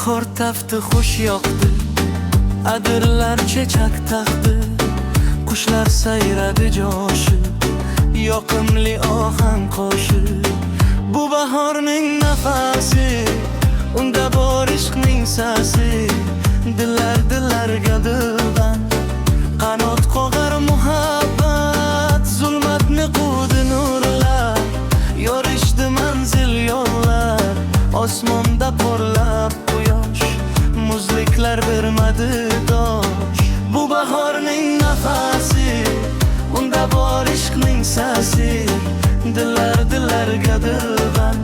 Bahor tafti xush yoqdi, adirlar chechak taqdi, qushlar sayradi joshib, yoqimli ohang qo'shib. Bu bahorning nafasi, unda bor ishqning sasi, dillarga dildan qanot qo'gar muhabbat, zulmatni quvdi nurlar, yorishdi manzil yo'llar, osmonda porlab quyosh, muzliklar bermadi dosh. Bu bahorning nafasi, unda bor ishqning sasi, dillarga dildan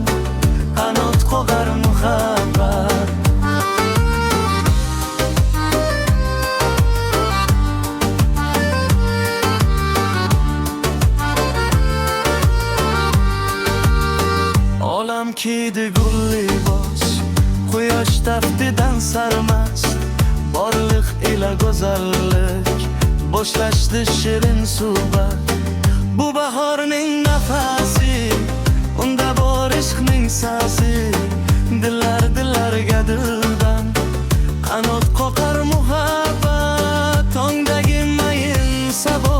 qanot qo'gar muhabbat. Olam kiydi gul libos, quyosh taftidan sarmast, borliq ila go'zallik boshlashdi shirin suhbat. Bu bahorning nafasi, unda bor ishqning sasi, dillarga dildan qanot qo'qar muhabbat. Tongdagi mayin sabo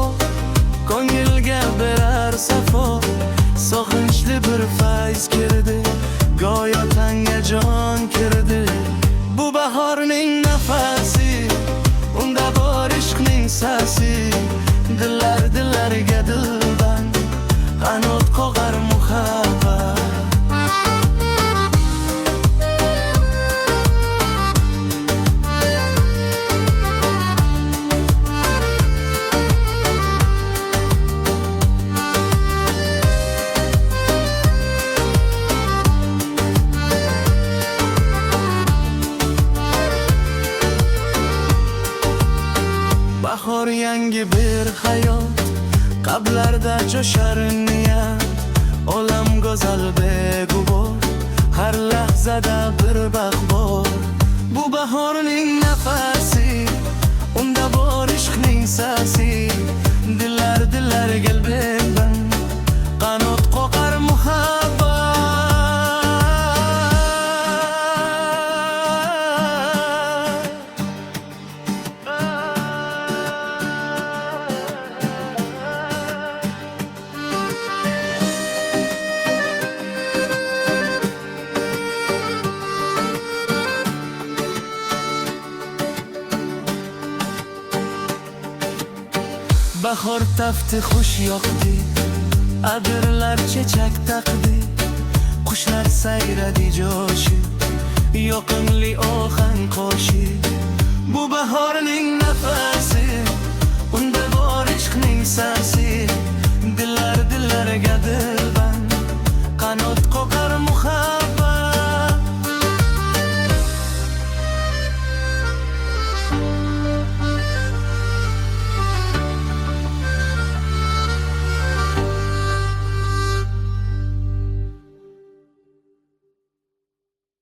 ko'ngilga berar safo, sog'inchli bir fayz kirdi, go'yo tanga jon kirdi. Bu bahorning nafasi, unda bor ishqning sasi, dillarga dildan qanot qo'gar muhabbat. Bahor yangi bir hayot, qalblarda jo'shar niyat, olam go'zal beg'ubor, har lahzada bir baxt bor. Bu bahorning nafasi, unda bor ishqning sasi, dillarga dildan qanot qo'qar muhabbat. Bahor tafti xush yoqdi, adirlar chechak taqdi, qushlar sayradi joshib, yoqimli ohang qo'shib. Bu bahorning nafasi, unda bor ishqning sasi,